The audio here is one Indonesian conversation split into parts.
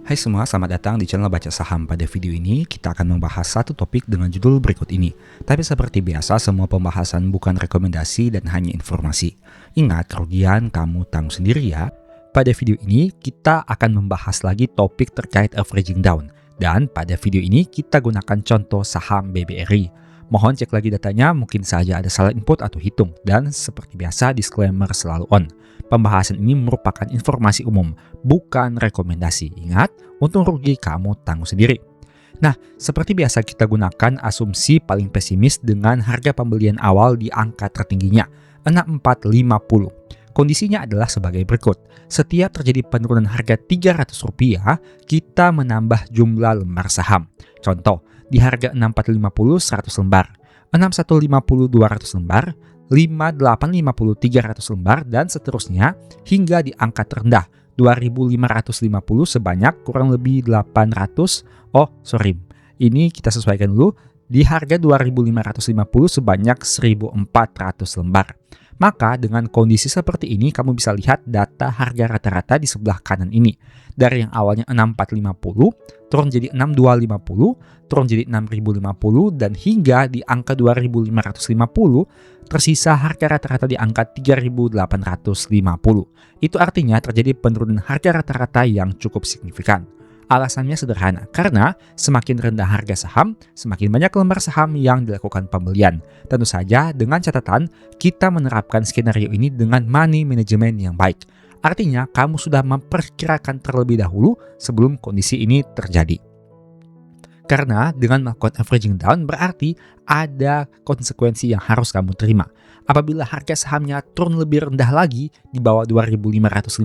Hai semua, selamat datang di channel Baca Saham. Pada video ini, kita akan membahas satu topik dengan judul berikut ini. Tapi seperti biasa, semua pembahasan bukan rekomendasi dan hanya informasi. Ingat, kerugian kamu tanggung sendiri ya. Pada video ini, kita akan membahas lagi topik terkait averaging down. Dan pada video ini, kita gunakan contoh saham BBRI. Mohon cek lagi datanya, mungkin saja ada salah input atau hitung. Dan seperti biasa, disclaimer selalu on. Pembahasan ini merupakan informasi umum, bukan rekomendasi. Ingat, untung rugi kamu tanggung sendiri. Nah, seperti biasa kita gunakan asumsi paling pesimis dengan harga pembelian awal di angka tertingginya, 6450. Kondisinya adalah sebagai berikut. Setiap terjadi penurunan harga Rp300, kita menambah jumlah lembar saham. Contoh, di harga 6450 100 lembar, 6150 200 lembar, 5850 300 lembar, dan seterusnya hingga di angka terendah 2550 sebanyak kurang lebih 800. Ini kita sesuaikan dulu. Di harga 2550 sebanyak 1400 lembar. Maka dengan kondisi seperti ini kamu bisa lihat data harga rata-rata di sebelah kanan ini. Dari yang awalnya 6450 turun jadi 6250, turun jadi 6050, dan hingga di angka 2550 tersisa harga rata-rata di angka 3850. Itu artinya terjadi penurunan harga rata-rata yang cukup signifikan. Alasannya sederhana, karena semakin rendah harga saham, semakin banyak lembar saham yang dilakukan pembelian. Tentu saja dengan catatan kita menerapkan skenario ini dengan money management yang baik. Artinya kamu sudah memperkirakan terlebih dahulu sebelum kondisi ini terjadi. Karena dengan melakukan averaging down berarti ada konsekuensi yang harus kamu terima. Apabila harga sahamnya turun lebih rendah lagi di bawah 2550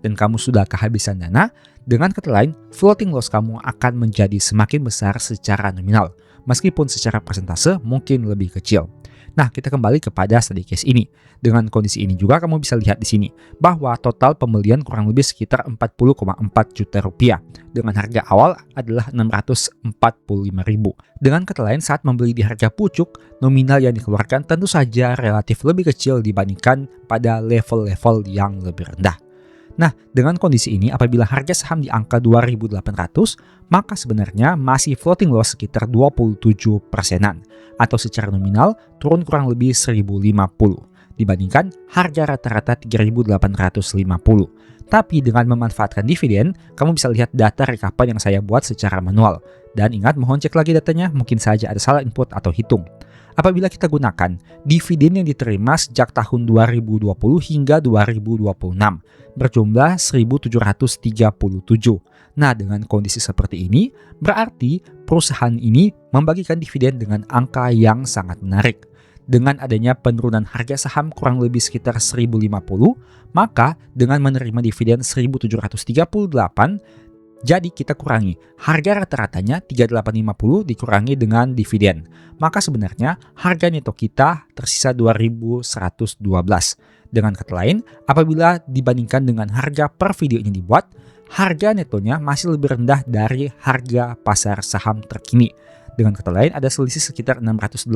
dan kamu sudah kehabisan dana, dengan kata lain, floating loss kamu akan menjadi semakin besar secara nominal, meskipun secara persentase mungkin lebih kecil. Nah, kita kembali kepada study case ini. Dengan kondisi ini juga kamu bisa lihat di sini bahwa total pembelian kurang lebih sekitar 40,4 juta rupiah dengan harga awal adalah 645.000. Dengan kata lain, saat membeli di harga pucuk, nominal yang dikeluarkan tentu saja relatif lebih kecil dibandingkan pada level-level yang lebih rendah. Nah, dengan kondisi ini apabila harga saham di angka 2.800, maka sebenarnya masih floating loss sekitar 27%-an atau secara nominal turun kurang lebih 1.050 dibandingkan harga rata-rata 3.850. Tapi dengan memanfaatkan dividen, kamu bisa lihat data rekapan yang saya buat secara manual. Dan ingat, mohon cek lagi datanya, mungkin saja ada salah input atau hitung. Apabila kita gunakan dividen yang diterima sejak tahun 2020 hingga 2026 berjumlah 1.737. Nah, dengan kondisi seperti ini berarti perusahaan ini membagikan dividen dengan angka yang sangat menarik. Dengan adanya penurunan harga saham kurang lebih sekitar 1.050, maka dengan menerima dividen 1.738, jadi kita kurangi harga rata-ratanya 3850 dikurangi dengan dividen. Maka sebenarnya harga neto kita tersisa 2112. Dengan kata lain, apabila dibandingkan dengan harga per video ini dibuat, harga netonya masih lebih rendah dari harga pasar saham terkini. Dengan kata lain, ada selisih sekitar 687.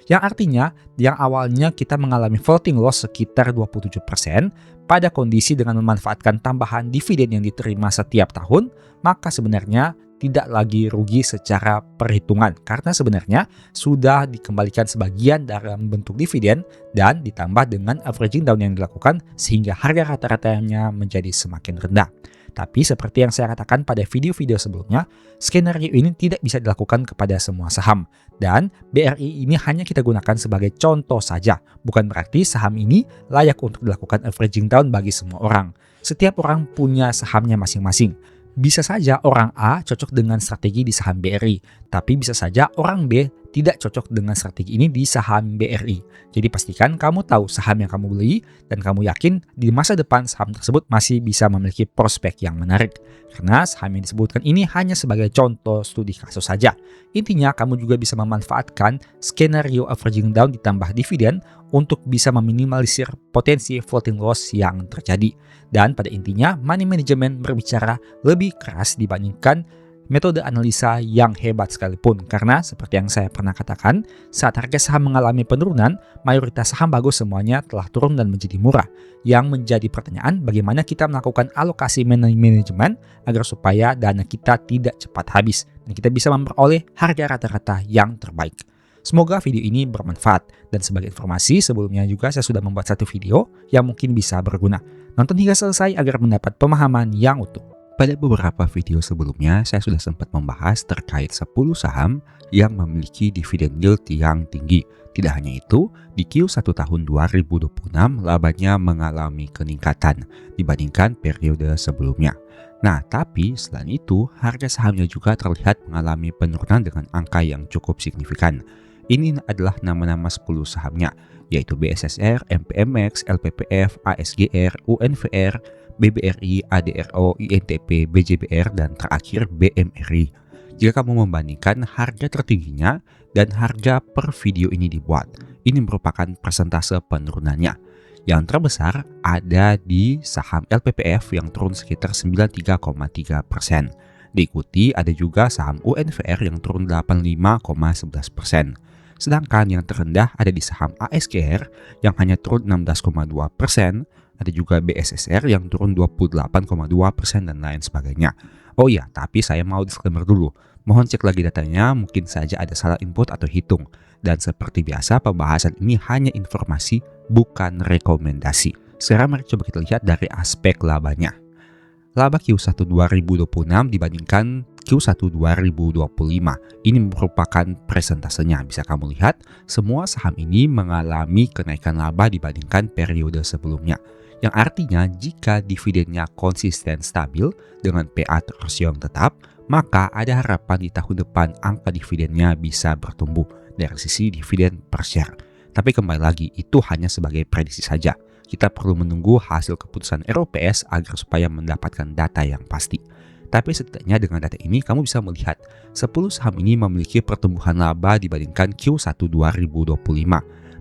Yang artinya, yang awalnya kita mengalami floating loss sekitar 27%, pada kondisi dengan memanfaatkan tambahan dividen yang diterima setiap tahun, maka sebenarnya tidak lagi rugi secara perhitungan. Karena sebenarnya sudah dikembalikan sebagian dalam bentuk dividen dan ditambah dengan averaging down yang dilakukan sehingga harga rata-ratanya menjadi semakin rendah. Tapi seperti yang saya katakan pada video-video sebelumnya, skenario ini tidak bisa dilakukan kepada semua saham. Dan BRI ini hanya kita gunakan sebagai contoh saja. Bukan berarti saham ini layak untuk dilakukan averaging down bagi semua orang. Setiap orang punya sahamnya masing-masing. Bisa saja orang A cocok dengan strategi di saham BRI, tapi bisa saja orang B tidak cocok dengan strategi ini di saham BRI. Jadi pastikan kamu tahu saham yang kamu beli dan kamu yakin di masa depan saham tersebut masih bisa memiliki prospek yang menarik. Karena saham yang disebutkan ini hanya sebagai contoh studi kasus saja. Intinya kamu juga bisa memanfaatkan skenario averaging down ditambah dividen untuk bisa meminimalisir potensi floating loss yang terjadi. Dan pada intinya money management berbicara lebih keras dibandingkan Metode analisa yang hebat sekalipun, karena seperti yang saya pernah katakan, saat harga saham mengalami penurunan, mayoritas saham bagus semuanya telah turun dan menjadi murah. Yang menjadi pertanyaan, bagaimana kita melakukan alokasi manajemen agar supaya dana kita tidak cepat habis dan kita bisa memperoleh harga rata-rata yang terbaik. Semoga video ini bermanfaat, dan sebagai informasi sebelumnya juga saya sudah membuat satu video yang mungkin bisa berguna. Nonton hingga selesai agar mendapat pemahaman yang utuh. Pada beberapa video sebelumnya, saya sudah sempat membahas terkait 10 saham yang memiliki dividen yield yang tinggi. Tidak hanya itu, di Q1 tahun 2026 labanya mengalami peningkatan dibandingkan periode sebelumnya. Nah, tapi selain itu, harga sahamnya juga terlihat mengalami penurunan dengan angka yang cukup signifikan. Ini adalah nama-nama 10 sahamnya, yaitu BSSR, MPMX, LPPF, ASGR, UNVR, BBRI, ADRO, INTP, BJBR, dan terakhir BMRI. Jika kamu membandingkan harga tertingginya dan harga per video ini dibuat, ini merupakan persentase penurunannya. Yang terbesar ada di saham LPPF yang turun sekitar 93,3%. Diikuti ada juga saham UNVR yang turun 85,11%. Sedangkan yang terendah ada di saham ASGR yang hanya turun 16,2%, ada juga BSSR yang turun 28,2% dan lain sebagainya. Oh iya, tapi saya mau disclaimer dulu. Mohon cek lagi datanya, mungkin saja ada salah input atau hitung. Dan seperti biasa, pembahasan ini hanya informasi, bukan rekomendasi. Sekarang mari coba kita lihat dari aspek labanya. Laba Q1 2026 dibandingkan Q1 2025. Ini merupakan presentasenya. Bisa kamu lihat, semua saham ini mengalami kenaikan laba dibandingkan periode sebelumnya. Yang artinya jika dividennya konsisten stabil dengan payout ratio yang tetap, maka ada harapan di tahun depan angka dividennya bisa bertumbuh dari sisi dividen per share. Tapi kembali lagi, itu hanya sebagai prediksi saja. Kita perlu menunggu hasil keputusan ROPS agar supaya mendapatkan data yang pasti. Tapi setidaknya dengan data ini kamu bisa melihat 10 saham ini memiliki pertumbuhan laba dibandingkan Q1 2025.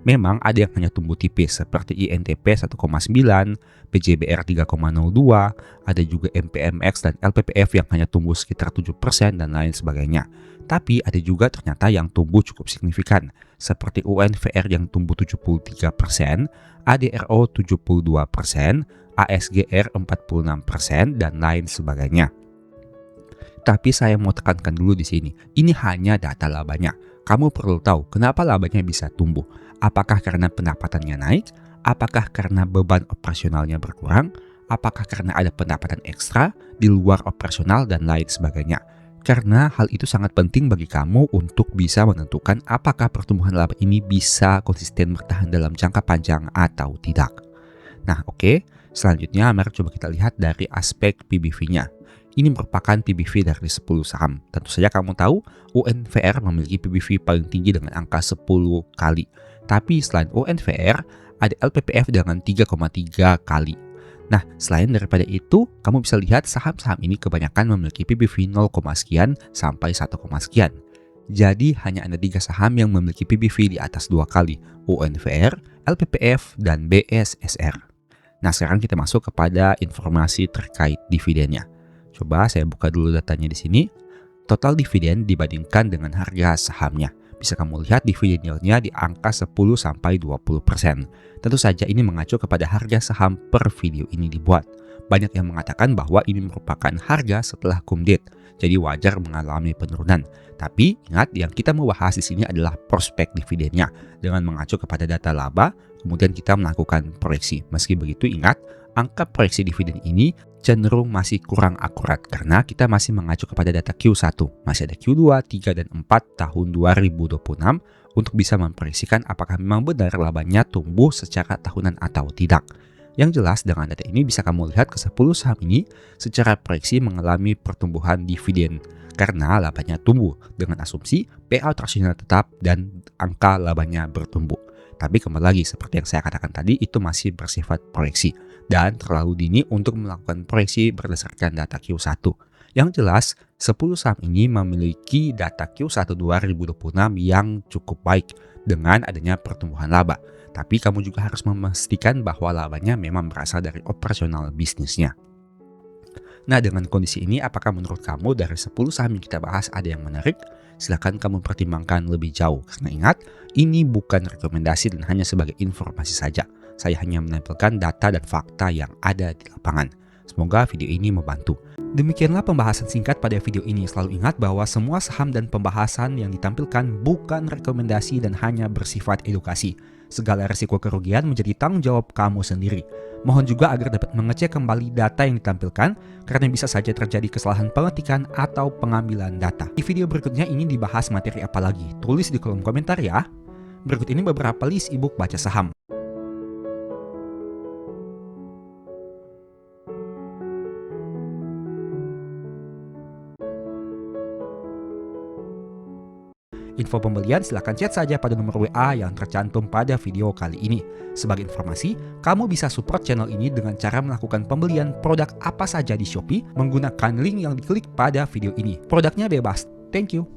Memang ada yang hanya tumbuh tipis seperti INTP 1,9, BJBR 3,02, ada juga MPMX dan LPPF yang hanya tumbuh sekitar 7% dan lain sebagainya. Tapi ada juga ternyata yang tumbuh cukup signifikan seperti UNVR yang tumbuh 73%, ADRO 72%, ASGR 46% dan lain sebagainya. Tapi saya mau tekankan dulu di sini, ini hanya data labanya. Kamu perlu tahu kenapa labanya bisa tumbuh. Apakah karena pendapatannya naik? Apakah karena beban operasionalnya berkurang? Apakah karena ada pendapatan ekstra di luar operasional dan lain sebagainya? Karena hal itu sangat penting bagi kamu untuk bisa menentukan apakah pertumbuhan laba ini bisa konsisten bertahan dalam jangka panjang atau tidak. Nah, oke. Selanjutnya mari coba kita lihat dari aspek PBV-nya. Ini merupakan PBV dari 10 saham. Tentu saja kamu tahu UNVR memiliki PBV paling tinggi dengan angka 10 kali. Tapi selain UNVR, ada LPPF dengan 3,3 kali. Nah, selain daripada itu, kamu bisa lihat saham-saham ini kebanyakan memiliki PBV 0, sekian sampai 1, sekian. Jadi hanya ada 3 saham yang memiliki PBV di atas 2 kali, UNVR, LPPF, dan BSSR. Nah, sekarang kita masuk kepada informasi terkait dividennya. Coba saya buka dulu datanya di sini. Total dividen dibandingkan dengan harga sahamnya. Bisa kamu lihat dividen yieldnya di angka 10-20%. Tentu saja ini mengacu kepada harga saham per video ini dibuat. Banyak yang mengatakan bahwa ini merupakan harga setelah kumdate, jadi wajar mengalami penurunan. Tapi ingat, yang kita mau bahas di sini adalah prospek dividennya. Dengan mengacu kepada data laba, kemudian kita melakukan proyeksi. Meski begitu, ingat, angka proyeksi dividen ini cenderung masih kurang akurat karena kita masih mengacu kepada data Q1. Masih ada Q2, 3, dan 4 tahun 2026 untuk bisa memproyeksikan apakah memang benar labanya tumbuh secara tahunan atau tidak. Yang jelas dengan data ini bisa kamu lihat ke 10 saham ini secara proyeksi mengalami pertumbuhan dividen karena labanya tumbuh dengan asumsi payout rasional tetap dan angka labanya bertumbuh. Tapi kembali lagi seperti yang saya katakan tadi, itu masih bersifat proyeksi dan terlalu dini untuk melakukan proyeksi berdasarkan data Q1. Yang jelas, 10 saham ini memiliki data Q1 2026 yang cukup baik dengan adanya pertumbuhan laba. Tapi kamu juga harus memastikan bahwa labanya memang berasal dari operasional bisnisnya. Nah, dengan kondisi ini, apakah menurut kamu dari 10 saham yang kita bahas ada yang menarik? Silahkan kamu pertimbangkan lebih jauh. Karena ingat, ini bukan rekomendasi dan hanya sebagai informasi saja. Saya hanya menampilkan data dan fakta yang ada di lapangan. Semoga video ini membantu. Demikianlah pembahasan singkat pada video ini. Selalu ingat bahwa semua saham dan pembahasan yang ditampilkan bukan rekomendasi dan hanya bersifat edukasi. Segala risiko kerugian menjadi tanggung jawab kamu sendiri. Mohon juga agar dapat mengecek kembali data yang ditampilkan karena bisa saja terjadi kesalahan pengetikan atau pengambilan data. Di video berikutnya ingin dibahas materi apa lagi? Tulis di kolom komentar ya. Berikut ini beberapa list ebook baca saham. Info pembelian silahkan chat saja pada nomor WA yang tercantum pada video kali ini. Sebagai informasi, kamu bisa support channel ini dengan cara melakukan pembelian produk apa saja di Shopee menggunakan link yang diklik pada video ini. Produknya bebas. Thank you.